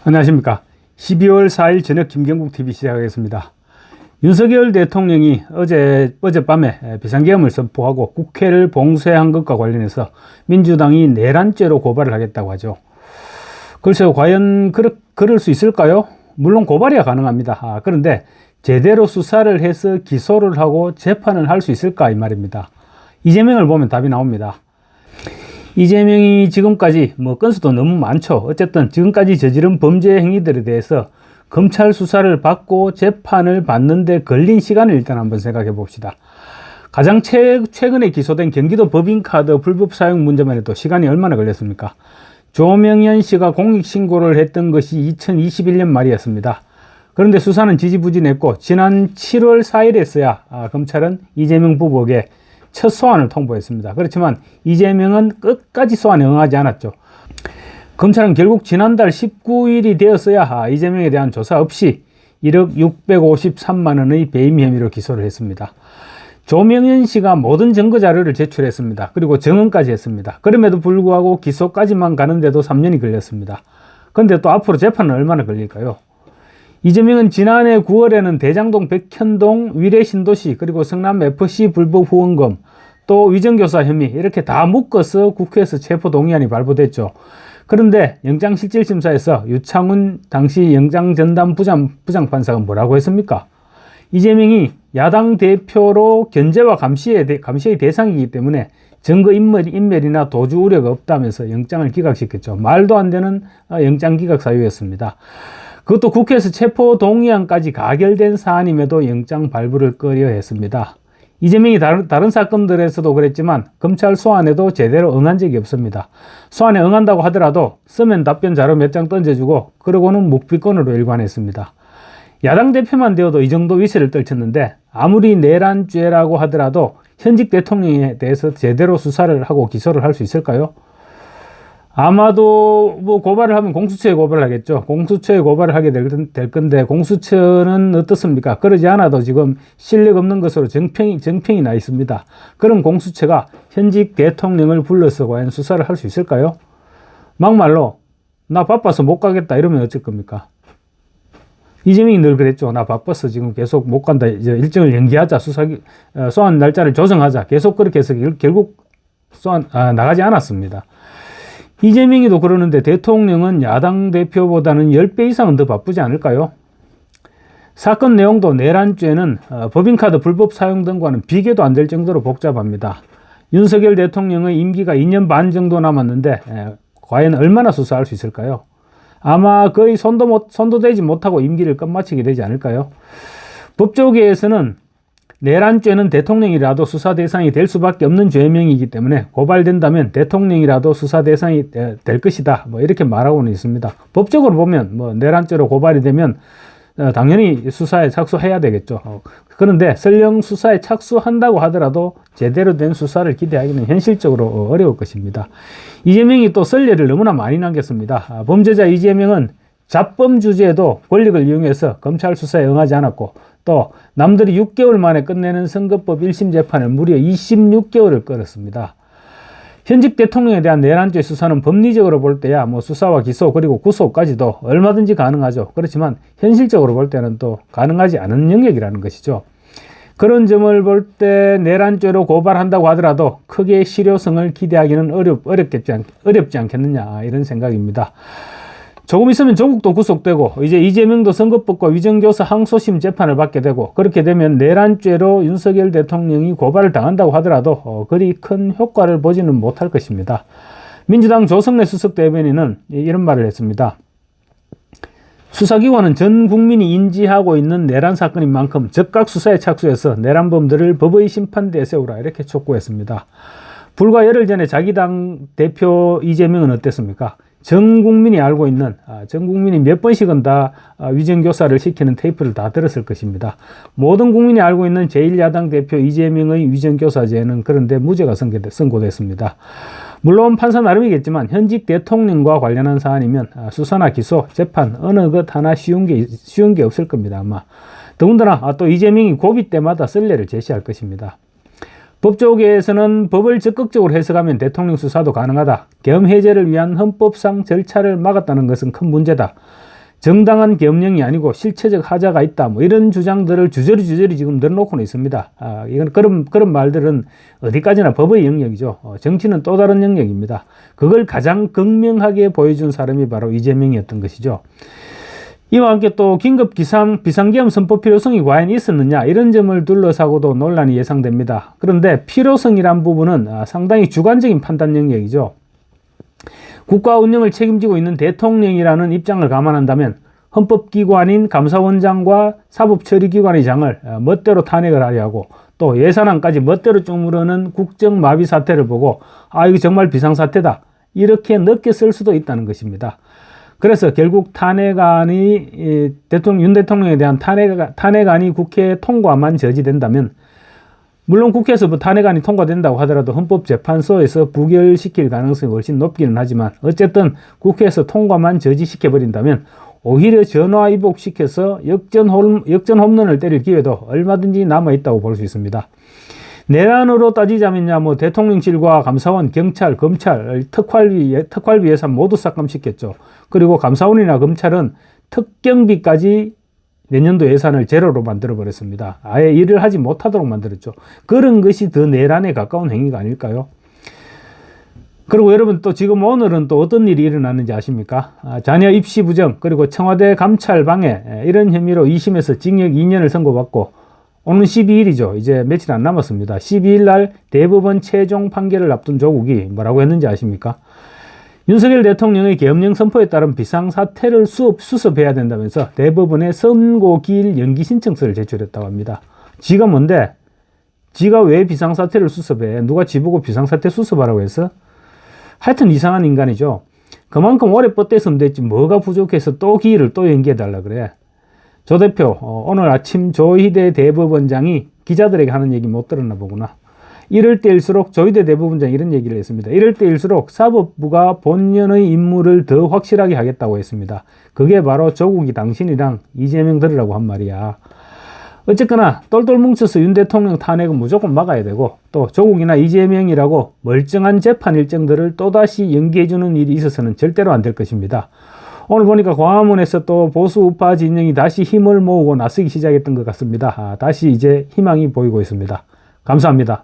안녕하십니까. 12월 4일 저녁 김경국TV 시작하겠습니다. 윤석열 대통령이 어젯밤에 비상계엄을 선포하고 국회를 봉쇄한 것과 관련해서 민주당이 내란죄로 고발을 하겠다고 하죠. 글쎄요, 과연 그럴 수 있을까요? 물론 고발이야 가능합니다. 그런데 제대로 수사를 해서 기소를 하고 재판을 할 수 있을까 이 말입니다. 이재명을 보면 답이 나옵니다. 이재명이 지금까지 건수도 너무 많죠. 어쨌든 지금까지 저지른 범죄 행위들에 대해서 검찰 수사를 받고 재판을 받는데 걸린 시간을 일단 한번 생각해 봅시다. 가장 최근에 기소된 경기도 법인카드 불법 사용 문제만 해도 시간이 얼마나 걸렸습니까? 조명현 씨가 공익신고를 했던 것이 2021년 말이었습니다. 그런데 수사는 지지부진했고 지난 7월 4일에서야 검찰은 이재명 부부에게 첫 소환을 통보했습니다. 그렇지만 이재명은 끝까지 소환에 응하지 않았죠. 검찰은 결국 지난달 19일이 되었어야 이재명에 대한 조사 없이 1억 653만 원의 배임 혐의로 기소를 했습니다. 조명현 씨가 모든 증거 자료를 제출했습니다. 그리고 증언까지 했습니다. 그럼에도 불구하고 기소까지만 가는데도 3년이 걸렸습니다. 그런데 또 앞으로 재판은 얼마나 걸릴까요? 이재명은 지난해 9월에는 대장동 백현동 위례신도시 그리고 성남FC 불법 후원금 또 위정교사 혐의 이렇게 다 묶어서 국회에서 체포동의안이 발부됐죠. 그런데 영장실질심사에서 유창훈 당시 영장전담 부장판사가 뭐라고 했습니까? 이재명이 야당 대표로 견제와 감시의 대상이기 때문에 증거 인멸이나 도주 우려가 없다면서 영장을 기각시켰죠. 말도 안 되는 영장 기각 사유였습니다. 그것도 국회에서 체포 동의안까지 가결된 사안임에도 영장 발부를 꺼려 했습니다. 이재명이 다른 사건들에서도 그랬지만 검찰 소환에도 제대로 응한 적이 없습니다. 소환에 응한다고 하더라도 서면 답변 자료 몇 장 던져주고 그러고는 묵비권으로 일관했습니다. 야당 대표만 되어도 이 정도 위세를 떨쳤는데 아무리 내란죄라고 하더라도 현직 대통령에 대해서 제대로 수사를 하고 기소를 할 수 있을까요? 아마도 고발을 하면 공수처에 고발을 하겠죠. 공수처에 고발을 하게 될 건데 공수처는 어떻습니까? 그러지 않아도 지금 실력 없는 것으로 정평이 나 있습니다. 그런 공수처가 현직 대통령을 불러서 과연 수사를 할 수 있을까요? 막말로 나 바빠서 못 가겠다 이러면 어쩔 겁니까? 이재명이 늘 그랬죠. 나 바빠서 지금 계속 못 간다. 이제 일정을 연기하자. 소환 날짜를 조정하자. 계속 그렇게 해서 결국 나가지 않았습니다. 이재명이도 그러는데 대통령은 야당 대표보다는 10배 이상은 더 바쁘지 않을까요? 사건 내용도 내란죄는 법인카드 불법 사용 등과는 비교도 안 될 정도로 복잡합니다. 윤석열 대통령의 임기가 2년 반 정도 남았는데 과연 얼마나 수사할 수 있을까요? 아마 거의 손도 대지 못하고 임기를 끝마치게 되지 않을까요? 법조계에서는 내란죄는 대통령이라도 수사 대상이 될 수밖에 없는 죄명이기 때문에 고발된다면 대통령이라도 수사 대상이 될 것이다. 이렇게 말하고는 있습니다. 법적으로 보면 내란죄로 고발이 되면 당연히 수사에 착수해야 되겠죠. 그런데 설령 수사에 착수한다고 하더라도 제대로 된 수사를 기대하기는 현실적으로 어려울 것입니다. 이재명이 또 선례를 너무나 많이 남겼습니다. 범죄자 이재명은 잡범 주제에도 권력을 이용해서 검찰 수사에 응하지 않았고 또 남들이 6개월 만에 끝내는 선거법 1심 재판을 무려 26개월을 끌었습니다. 현직 대통령에 대한 내란죄 수사는 법리적으로 볼 때야 수사와 기소 그리고 구속까지도 얼마든지 가능하죠. 그렇지만 현실적으로 볼 때는 또 가능하지 않은 영역이라는 것이죠. 그런 점을 볼 때 내란죄로 고발한다고 하더라도 크게 실효성을 기대하기는 어렵지 않겠느냐 이런 생각입니다. 조금 있으면 조국도 구속되고 이제 이재명도 선거법과 위정교사 항소심 재판을 받게 되고 그렇게 되면 내란죄로 윤석열 대통령이 고발을 당한다고 하더라도 그리 큰 효과를 보지는 못할 것입니다. 민주당 조성래 수석 대변인은 이런 말을 했습니다. 수사기관은 전 국민이 인지하고 있는 내란 사건인 만큼 즉각 수사에 착수해서 내란범들을 법의 심판대에 세우라 이렇게 촉구했습니다. 불과 열흘 전에 자기 당 대표 이재명은 어땠습니까? 전 국민이 알고 있는 전 국민이 몇 번씩은 다 위정교사를 시키는 테이프를 다 들었을 것입니다. 모든 국민이 알고 있는 제1야당 대표 이재명의 위정교사죄는 그런데 무죄가 선고됐습니다. 물론 판사 나름이겠지만 현직 대통령과 관련한 사안이면 수사나 기소, 재판 어느 것 하나 쉬운 게 없을 겁니다. 아마 더군다나 또 이재명이 고비 때마다 선례를 제시할 것입니다. 법조계에서는 법을 적극적으로 해석하면 대통령 수사도 가능하다. 계엄 해제를 위한 헌법상 절차를 막았다는 것은 큰 문제다. 정당한 계엄령이 아니고 실체적 하자가 있다. 뭐 이런 주장들을 주저리 지금 늘어놓고는 있습니다. 이건 그런 말들은 어디까지나 법의 영역이죠. 정치는 또 다른 영역입니다. 그걸 가장 극명하게 보여준 사람이 바로 이재명이었던 것이죠. 이와 함께 또 긴급 비상계엄 선포 필요성이 과연 있었느냐 이런 점을 둘러싸고도 논란이 예상됩니다. 그런데 필요성이란 부분은 상당히 주관적인 판단 영역이죠. 국가 운영을 책임지고 있는 대통령이라는 입장을 감안한다면 헌법기관인 감사원장과 사법처리기관의 장을 멋대로 탄핵을 하려 하고 또 예산안까지 멋대로 쪼무르는 국정마비 사태를 보고 이거 정말 비상사태다 이렇게 늦게 쓸 수도 있다는 것입니다. 그래서 결국 탄핵안이 윤 대통령에 대한 탄핵안이 국회 통과만 저지된다면 물론 국회에서 탄핵안이 통과된다고 하더라도 헌법재판소에서 부결시킬 가능성이 훨씬 높기는 하지만 어쨌든 국회에서 통과만 저지시켜버린다면 오히려 전화위복시켜서 역전 홈런을 때릴 기회도 얼마든지 남아있다고 볼 수 있습니다. 내란으로 따지자면야 대통령실과 감사원, 경찰, 검찰, 특활비 예산 모두 삭감시켰죠. 그리고 감사원이나 검찰은 특경비까지 내년도 예산을 제로로 만들어버렸습니다. 아예 일을 하지 못하도록 만들었죠. 그런 것이 더 내란에 가까운 행위가 아닐까요? 그리고 여러분 또 지금 오늘은 또 어떤 일이 일어났는지 아십니까? 자녀 입시 부정 그리고 청와대 감찰 방해 이런 혐의로 2심에서 징역 2년을 선고받고 오늘 12일이죠. 이제 며칠 안 남았습니다. 12일 날 대법원 최종 판결을 앞둔 조국이 뭐라고 했는지 아십니까? 윤석열 대통령의 계엄령 선포에 따른 비상사태를 수습해야 된다면서 대법원에 선고기일 연기 신청서를 제출했다고 합니다. 지가 뭔데? 지가 왜 비상사태를 수습해? 누가 지보고 비상사태 수습하라고 했어? 하여튼 이상한 인간이죠. 그만큼 오래 뻗댔으면 됐지 뭐가 부족해서 또 기일을 또 연기해달라 그래. 조 대표 오늘 아침 조희대 대법원장이 기자들에게 하는 얘기 못 들었나 보구나. 이럴 때일수록 조희대 대법원장이 이런 얘기를 했습니다. 이럴 때일수록 사법부가 본연의 임무를 더 확실하게 하겠다고 했습니다. 그게 바로 조국이 당신이랑 이재명들이라고 한 말이야. 어쨌거나 똘똘 뭉쳐서 윤 대통령 탄핵은 무조건 막아야 되고 또 조국이나 이재명이라고 멀쩡한 재판 일정들을 또다시 연기해주는 일이 있어서는 절대로 안 될 것입니다. 오늘 보니까 광화문에서 또 보수 우파 진영이 다시 힘을 모으고 나서기 시작했던 것 같습니다. 다시 이제 희망이 보이고 있습니다. 감사합니다.